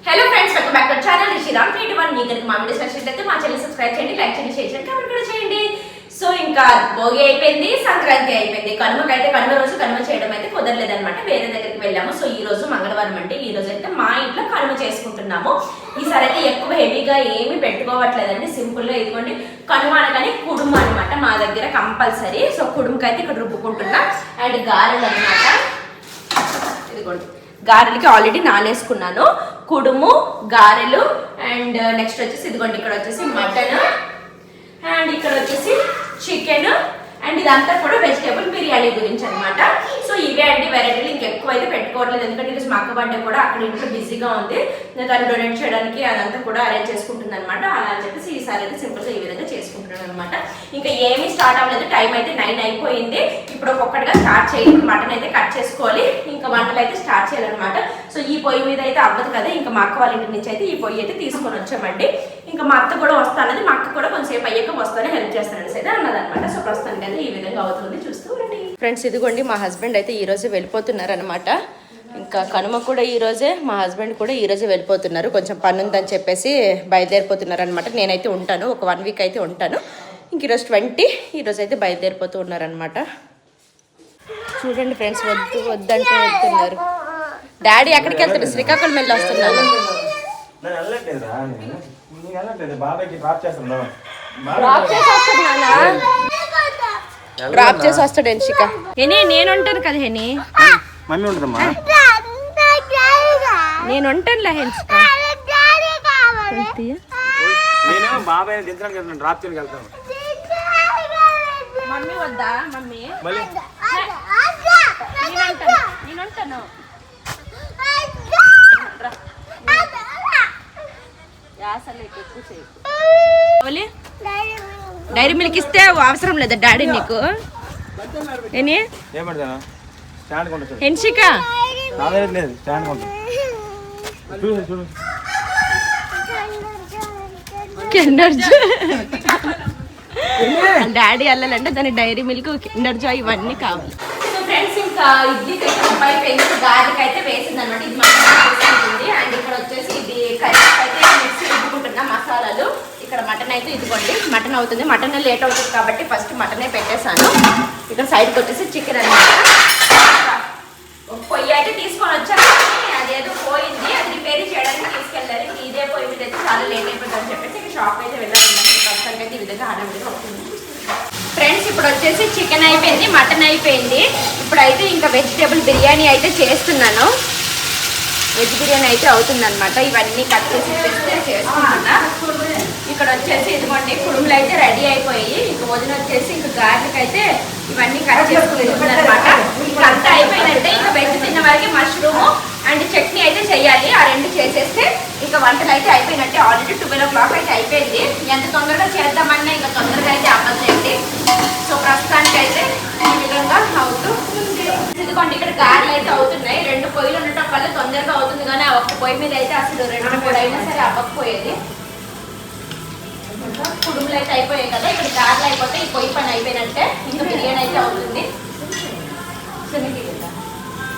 Hello friends welcome back to channel Rishiram creative మీకు కనుక మా వీడియోస్ నచ్చినట్లయితే మా ఛానల్ సబ్స్క్రైబ్ చేయండి, లైక్ చేయండి, షేర్ చేయండి, కామెంట్ కూడా చేయండి. సో ఇంకా భోగి అయిపోయింది, సంక్రాంతి అయిపోయింది. కనుమ రోజు కనుమ చేయడం అయితే కుదరలేదన్నమాట. వేరే దగ్గరికి వెళ్ళాము. సో ఈ రోజు మంగళవారం అంటే ఈ రోజు అయితే మా ఇంట్లో కనుమ చేసుకుంటున్నాము. ఈసారి అయితే ఎక్కువ హెవీగా ఏమీ పెట్టుకోవట్లేదండి. సింపుల్ గా ఇదిగోండి కనుమ అనగానే కుడుము అనమాట మా దగ్గర కంపల్సరీ. సో కుడుముకి అయితే ఇక్కడ రుబ్బుకుంటున్నా. అండ్ గారెలు అనమాట, ఇదిగోండి గారెలకి ఆల్రెడీ నానేసుకున్నాను. కుడుము, గారెలు అండ్ నెక్స్ట్ వచ్చేసి ఇదిగోండి ఇక్కడ వచ్చేసి మటన్ అండ్ ఇక్కడ వచ్చేసి చికెన్ అండ్ ఇదంతా కూడా వెజిటేబుల్ బిర్యానీ గురించి అనమాట. సో ఇవే అండి వెరైటీలు. ఇంకెక్కువ అయితే పెట్టుకోవట్లేదు, ఎందుకంటే ఈరోజు మా అక్క బర్త్డే కూడా అక్కడ ఇంట్లో బిజీగా ఉంది. తను డొనేట్ చేయడానికి అదంతా కూడా అరేంజ్ చేసుకుంటుంది అనమాట. అలా అని చెప్పేసి ఈసారి అయితే సింపుల్ గా ఈ విధంగా చేసుకుంటున్నాను అనమాట. ఇంకా ఏమీ స్టార్ట్ అవ్వలేదు, టైం అయితే 9 అయిపోయింది. ఇప్పుడు ఒక్కొక్కటిగా స్టార్ట్ చేయాలి. మటన్ అయితే కట్ చేసుకోవాలి, ఇంకా వంటలు అయితే స్టార్ట్ చేయాలన్నమాట. సో ఈ పొయ్యి మీద అయితే అవ్వదు కదా, ఇంకా మా అక్క వాళ్ళ ఇంటి నుంచి అయితే ఈ పొయ్యి అయితే తీసుకొని వచ్చామండి. ఇంకా మా అత్త కూడా వస్తానది, మా అక్క కూడా కొంచెంసేపు అయ్యాక వస్తానే హెల్ప్ చేస్తానని అయితే అన్నదన్నమాట. సో ప్రస్తుతానికి అయితే ఈ విధంగా అవుతుంది, చూస్తూ రండి ఫ్రెండ్స్. ఇదిగోండి మా హస్బెండ్ అయితే ఈ రోజు వెళ్ళిపోతున్నారు అనమాట. ఇంకా కనుమ కూడా ఈ రోజే, మా హస్బెండ్ కూడా ఈ రోజే వెళ్ళిపోతున్నారు. కొంచెం పని ఉందని చెప్పేసి బయలుదేరిపోతున్నారు అనమాట. నేనైతే ఉంటాను, ఒక 1 వీక్ అయితే ఉంటాను. ఇంక ఈరోజు 20, ఈరోజు అయితే బయలుదేరిపోతూ ఉన్నారనమాట. చూడండి ఫ్రెండ్స్, వద్దంటే వెళ్తున్నారు. డాడీ ఎక్కడికి వెళ్తాడు? శ్రీకాకుళం వెళ్ళి వస్తున్నాను. డ్రాప్ చేసి వస్తాడు హెన్షిక. హెనీ నేను ఉంటాను కదా, హెనీ మమ్మీ ఉంటుందమ్మా, నేను ఉంటానులే హెన్షిక. నేనేమో బాబాయ్ దించడానికి వెళ్తాను, డ్రాప్ చేయడానికి వెళ్తాను. మమ్మీ వద్దా? మమ్మీ మళ్ళీ నేను ఉంటాను. డైరీ మిల్క్ ఇస్తే అవసరం లేదా డాడీ నీకు? హెన్షిక డాడీ వెళ్ళాలంటే దాని డైరీ మిల్క్, కిండర్ జాయ్ ఇవన్నీ కావాలి. ఫ్రెండ్స్ ఇంకా ఇడ్లీకి అయితే అబ్బాయి పెంచి గార్లిక్ అయితే వేసింది అనమాట. ఇది మటన్ అండ్ ఇక్కడ వచ్చేసి ఇది కర్రీ అయితే మిక్సీ రుబ్బుకుంటున్నా మసాలాలు. ఇక్కడ మటన్ అయితే ఇదిగోండి మటన్ అవుతుంది. మటన్ లేట్ అవుతుంది కాబట్టి ఫస్ట్ మటనే పెట్టేశాను. ఇక్కడ సైడ్కి వచ్చేసి చికెన్ అనమాట. పొయ్యి అయితే తీసుకొని వచ్చాను, అదేదో పోయింది, అది రిపేర్ చేయడానికి తీసుకెళ్ళాలి. ఇదే పొయ్యి మీద అయితే చాలా లేట్ అయిపోతుంది అని చెప్పేసి ఇక షాప్ అయితే వెళ్ళాలన్నమాట. ప్రస్తుతానికి అయితే ఈ విధంగా హడావిడిగా అవుతుంది. ఫ్రెండ్స్ ఇప్పుడు వచ్చేసి చికెన్ అయిపోయింది, మటన్ అయిపోయింది. ఇప్పుడైతే ఇంకా వెజిటేబుల్ బిర్యానీ అయితే చేస్తున్నాను. వెజ్ బిర్యానీ అయితే అవుతుంది అనమాట. ఇవన్నీ కట్ చేసి చేసుకుంటున్నా. ఇక్కడ వచ్చేసి ఇదిగోండి కుడుములు అయితే రెడీ అయిపోయి, ఇంక వదిన వచ్చేసి ఇంక గార్లిక్ అయితే ఇవన్నీ కట్ చేసుకుంటుంది అనమాట. ఇంకా అంతా అయిపోయినట్టే. ఇంకా వెజ్ తిన్న వారికి మష్రూమ్ అండ్ చట్నీ అయితే చేయాలి. ఆ 2 చేసేస్తే ఇంకా వంటలు అయితే అయిపోయినట్టే. ఆల్రెడీ 12 o'clock అయితే అయిపోయింది. ఎంత తొందరగా చేద్దామన్నా ఇంకా తొందరగా అయితే అవ్వదండి. సో ప్రస్తుతానికి అయితే ఈ విధంగా అవుతూ ఇదిగోండి ఇక్కడ గారెలు అయితే అవుతున్నాయి. 2 పొయ్యిలు ఉండటం వల్ల తొందరగా అవుతుంది, కానీ ఆ ఒక్క పొయ్యి మీద అయితే అసలు 2 3 అయినా సరే అవ్వకపోయేది. కుడుములు అయితే అయిపోయాయి కదా, ఇక్కడ గారెలు అయిపోతే ఈ పొయ్యి పని అయిపోయినట్టే. ఇంకా బిర్యానీ అయితే అవుతుంది.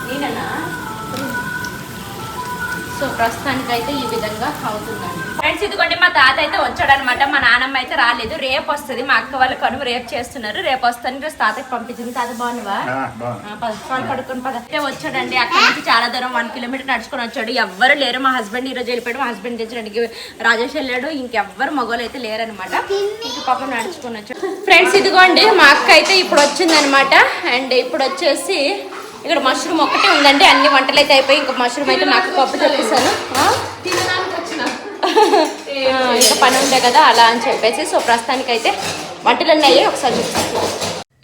నేనన్నా సో ప్రస్తుతానికి అయితే ఈ విధంగా అవుతుందండి. ఫ్రెండ్స్ ఇదిగోండి మా తాత అయితే వచ్చాడనమాట. మా నాన్నమ్మ అయితే రాలేదు, రేపు వస్తుంది. మా అక్క వాళ్ళ కనుమ రేపు చేస్తున్నారు, రేపు వస్తాను. రోజు తాతకి పంపించింది. తాత బాగున్నావా? పడుకొని పద అయితే వచ్చాడండి. అక్కడ నుంచి చాలా దూరం 1 కిలోమీటర్ నడుచుకొని వచ్చాడు. ఎవ్వరు లేరు. మా హస్బెండ్ ఈ రోజు వెళ్ళిపోయాడు. మా హస్బెండ్ తెచ్చడానికి రాజేష్ వెళ్ళాడు. ఇంకెవ్వరు మగవాళ్ళు అయితే లేరనమాట. ఇంక పాపం నడుచుకొని వచ్చాడు. ఫ్రెండ్స్ ఇదిగోండి మా అక్క అయితే ఇప్పుడు వచ్చింది అనమాట. అండ్ ఇప్పుడు వచ్చేసి ఇక్కడ మష్రూమ్ ఒక్కటే ఉందండి. అన్ని వంటలు అయితే అయిపోయి ఇంకా మష్రూమ్ అయితే నాకు పప్పు చెప్పేశాను. ఇంకా పని ఉండే కదా అలా అని చెప్పేసి. సో ప్రస్తుతానికి అయితే వంటలు అన్నీ ఒకసారి చూపిస్తాను.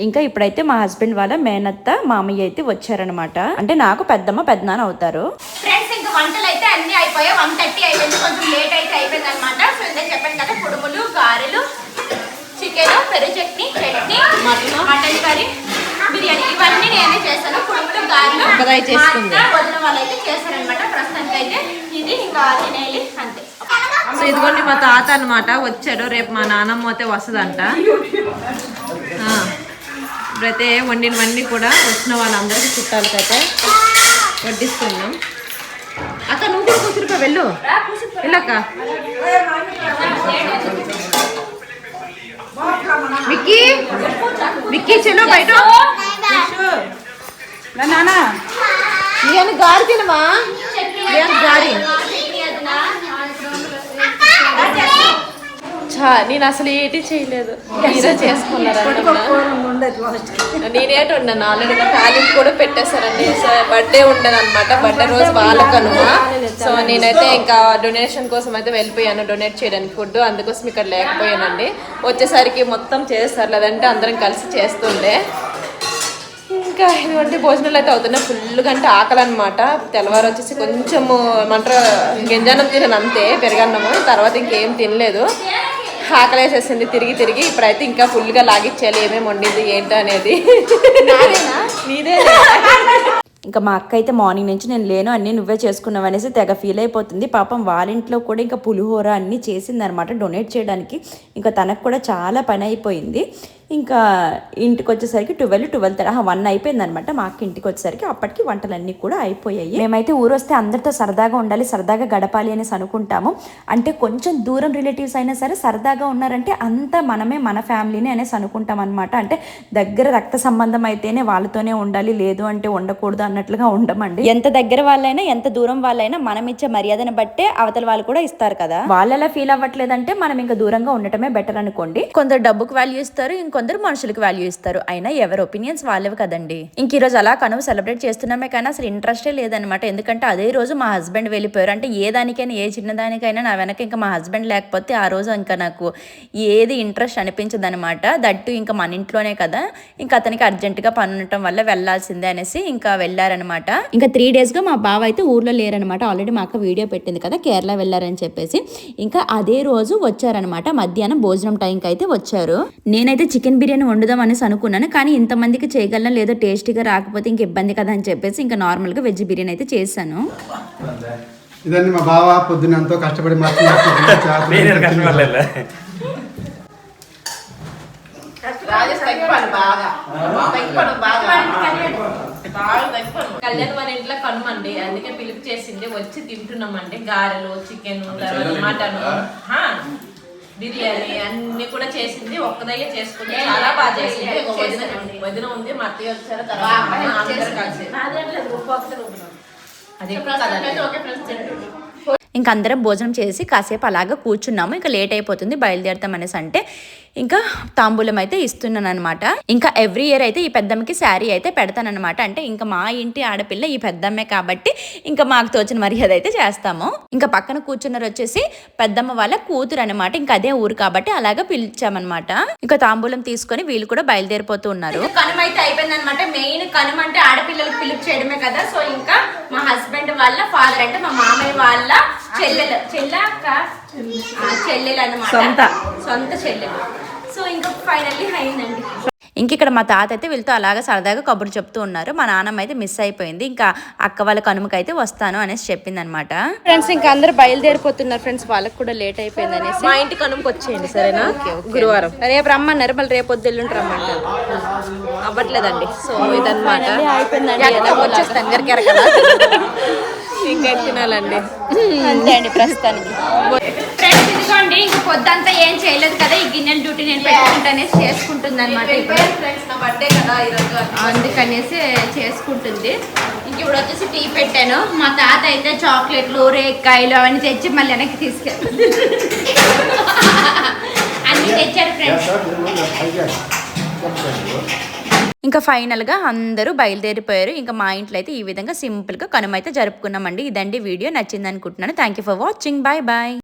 ఇంకా ఇప్పుడైతే మా హస్బెండ్ వాళ్ళ మేనత్త మామయ్య అయితే వచ్చారనమాట. అంటే నాకు పెద్దమ్మ పెద్దనాన్న అవుతారు. ఫ్రెండ్స్ ఇంకా వంటలు అయితే అన్ని అయిపోయాయి. 1:30 అయిపోయింది, కొంచెం లేట్ అయితే అయిపోయింది అనమాట. సో ఇదే చెప్పాను కదా, కుడుములు, గారెలు, చికెన్, పెరుగు చట్నీ, మటన్ కర్రీ, బిర్యానీ ఇవన్నీ నేనే చేస్తాను. కుడుములు, గారెలు వదిన వాళ్ళు అయితే చేస్తారనమాట. ప్రస్తుతానికి అయితే ఇది ఇంకా తినేయాలి అంతే. సో ఇదిగోండి మా తాత అనమాట వచ్చాడు. రేపు మా నాన్నమ్మ అయితే వస్తుందంట. ఇప్పుడైతే వండినవన్నీ కూడా వచ్చిన వాళ్ళందరికీ చుట్టాలకైతే వడ్డిస్తున్నాం. అక్క నువ్వు కూడా కూర్చుని వెళ్ళు వెళ్ళక్క విక్కీ విక్కీ చెల్లో బయట నానా నేను గారి తినమా గారి నేను అసలు ఏంటి చేయలేదు మీరే చేసుకున్నారు నేనేటి ఉన్నాను ఆల్రెడీ టాలెంట్ కూడా పెట్టేశారండి సో బర్త్డే ఉండదు అనమాట బర్త్డే రోజు వాళ్ళకనుమ సో నేనైతే ఇంకా డొనేషన్ కోసం అయితే వెళ్ళిపోయాను డొనేట్ చేయడానికి ఫుడ్ అందుకోసం ఇక్కడ లేకపోయానండి వచ్చేసరికి మొత్తం చేస్తారు లేదంటే అందరం కలిసి చేస్తుండే ఇంకా ఇటువంటి భోజనాలు అయితే అవుతున్నాయి ఫుల్గా అంటే ఆకలి అనమాట తెల్లవారు వచ్చేసి కొంచెము ఏమంటారు గింజానం తినను అంతే పెరగన్నము తర్వాత ఇంకేం తినలేదు ఆకలి వేసేసింది తిరిగి ఇప్పుడైతే ఇంకా ఫుల్గా లాగిచ్చేయాలి ఏమేమి వండింది ఏంటో అనేది మీదే ఇంకా మా అక్క అయితే మార్నింగ్ నుంచి నేను లేను అన్నీ నువ్వే చేసుకున్నావు అనేసి తెగ ఫీల్ అయిపోతుంది పాపం వాళ్ళ ఇంట్లో కూడా ఇంకా పులిహోర అన్నీ చేసిందనమాట డొనేట్ చేయడానికి ఇంకా తనకు కూడా చాలా పని అయిపోయింది ఇంకా ఇంటికి వచ్చేసరికి 12:30 అయిపోయింది అనమాట మా అక్క ఇంటికి వచ్చేసరికి అప్పటికి వంటలన్నీ కూడా అయిపోయాయి మేమైతే ఊరు వస్తే అందరితో సరదాగా ఉండాలి సరదాగా గడపాలి అనేసి అనుకుంటాము అంటే కొంచెం దూరం రిలేటివ్స్ అయినా సరే సరదాగా ఉన్నారంటే అంతా మనమే మన ఫ్యామిలీనే అనేసి అనుకుంటాం అనమాట అంటే దగ్గర రక్త సంబంధం అయితేనే వాళ్ళతోనే ఉండాలి లేదు అంటే ఉండకూడదు అన్నట్లుగా ఉండమండి ఎంత దగ్గర వాళ్ళైనా ఎంత దూరం వాళ్ళైనా మనం ఇచ్చే మర్యాదను బట్టే అవతల వాళ్ళు కూడా ఇస్తారు కదా వాళ్ళు ఎలా ఫీల్ అవ్వట్లేదంటే మనం ఇంకా దూరంగా ఉండటమే బెటర్ అనుకోండి కొందరు డబ్బుకు వాల్యూ ఇస్తారు ఇంకొందరు మనుషులకు వాల్యూ ఇస్తారు అయినా ఎవరి ఒపీనియన్స్ వాళ్ళవి కదండి ఇంక ఈ రోజు అలా కనుమ సెలబ్రేట్ చేస్తున్నామే కానీ అసలు ఇంట్రెస్టే లేదనమాట ఎందుకంటే అదే రోజు మా హస్బెండ్ వెళ్ళిపోయారు అంటే ఏ దానికైనా ఏ చిన్నదానికైనా నా వెనక ఇంకా మా హస్బెండ్ లేకపోతే ఆ రోజు ఇంకా నాకు ఏది ఇంట్రెస్ట్ అనిపించదు అనమాట దట్టు ఇంకా మన ఇంట్లోనే కదా ఇంకా అతనికి అర్జెంటుగా పని ఉండటం వల్ల వెళ్లాల్సిందే అనేసి ఇంకా వెళ్ళారనమాట ఇంకా 3 days గా మా బావ అయితే ఊర్లో లేరనమాట ఆల్రెడీ మా అక్క వీడియో పెట్టింది కదా కేరళ వెళ్ళారని చెప్పేసి ఇంకా అదే రోజు వచ్చారనమాట మధ్యాహ్నం భోజనం టైంకి అయితే వచ్చారు నేనైతే చికెన్ బిర్యానీ వండుదాం అనేసి అనుకున్నాను కానీ ఇంతమందికి చేయగలను లేదో టేస్టీగా రాకపోతే ఇంక ఇబ్బంది కదా అని చెప్పేసి ఇంకా నార్మల్గా వెజ్ బిర్యానీ అయితే చేశాను ఇదండి మా బావ పొద్దున్న ఎంతో కష్టపడి కళ్యాణ్ మన ఇంట్లో కనుమండి అందుకే పిలుపు చేసింది వచ్చి తింటున్నామండి గారెలు చికెన్ మటన్ బిర్యానీ అన్ని కూడా చేసింది ఒక్కదయ్యే చేసుకుంది చాలా బాగా చేసింది వదిన ఉంది మా అత్తయ్య వచ్చారు ఇంకా అందరం భోజనం చేసి కాసేపు అలాగా కూర్చున్నాము ఇంకా లేట్ అయిపోతుంది బయలుదేరుతాం అనేసి అంటే ఇంకా తాంబూలం అయితే ఇస్తున్నాను అనమాట ఇంకా ఎవ్రీ ఇయర్ అయితే ఈ పెద్దమ్మకి శారీ అయితే పెడతానమాట అంటే ఇంకా మా ఇంటి ఆడపిల్ల ఈ పెద్దమ్మే కాబట్టి ఇంకా మాకు తోచిన మర్యాద అయితే చేస్తాము ఇంకా పక్కన కూర్చున్నారు వచ్చేసి పెద్దమ్మ వాళ్ళ కూతురు అనమాట ఇంకా అదే ఊరు కాబట్టి అలాగా పిలిచామన్నమాట ఇంకా తాంబూలం తీసుకొని వీళ్ళు కూడా బయలుదేరిపోతూ ఉన్నారు కనుమ అయితే అయిపోయింది అనమాట మెయిన్ కనుమ అంటే ఆడపిల్లలకు పిలుపు చేయడమే కదా సో ఇంకా మా హస్బెండ్ వాళ్ళ ఫాదర్ అంటే మా మామయ్య వాళ్ళ చెల్లెలు అనమాట సొంత చెల్లెలు సో ఇంకా ఫైనల్లీ అయిందండి ఇంక ఇక్కడ మా తాత అయితే వీళ్ళతో అలాగా సరదాగా కబుర్లు చెప్తూ ఉన్నారు మా నాన్నమ్మ అయితే మిస్ అయిపోయింది ఇంకా అక్క వాళ్ళ కనుమకైతే వస్తాను అనేసి చెప్పింది అనమాట ఫ్రెండ్స్ ఇంకా అందరు బయలుదేరిపోతున్నారు ఫ్రెండ్స్ వాళ్ళకి కూడా లేట్ అయిపోయింది అనేసి మా ఇంటి కనుమకి వచ్చేయండి సరేనా గురువారం రేపు రమ్మన్నారు మళ్ళీ రేపు పొద్దు ఎల్లుండి రమ్మంటారు అవ్వట్లేదండి సో ఇదన్నమాట అయిపోయిందండి వచ్చేస్తాను గరికెరకలా ఇంకా తినాలండి అంతే అండి ప్రస్తుతానికి ఫ్రెండ్స్ ఇదిగోండి ఇంకా పొద్దంతా ఏం చేయలేదు కదా ఈ గిన్నెల డ్యూటీ నేను పెట్టుకుంటానేసి చేసుకుంటుంది అనమాట ఫ్రెండ్స్ నా బర్త్డే కదా ఈరోజు అందుకనేసి చేసుకుంటుంది ఇంక ఇప్పుడు వచ్చేసి టీ పెట్టాను మా తాత అయితే చాక్లెట్లు రేక్కాయలు అవన్నీ తెచ్చి మళ్ళీ వెనక్కి తీసుకెళ్ళి అన్ని తెచ్చారు ఫ్రెండ్స్ ఇంకా ఫైనల్గా అందరూ బయలుదేరిపోయారు ఇంకా మా ఇంట్లో అయితే ఈ విధంగా సింపుల్గా కనుమ అయితే జరుపుకున్నామండి ఇదండి వీడియో నచ్చింది అనుకుంటున్నాను thank you for watching bye bye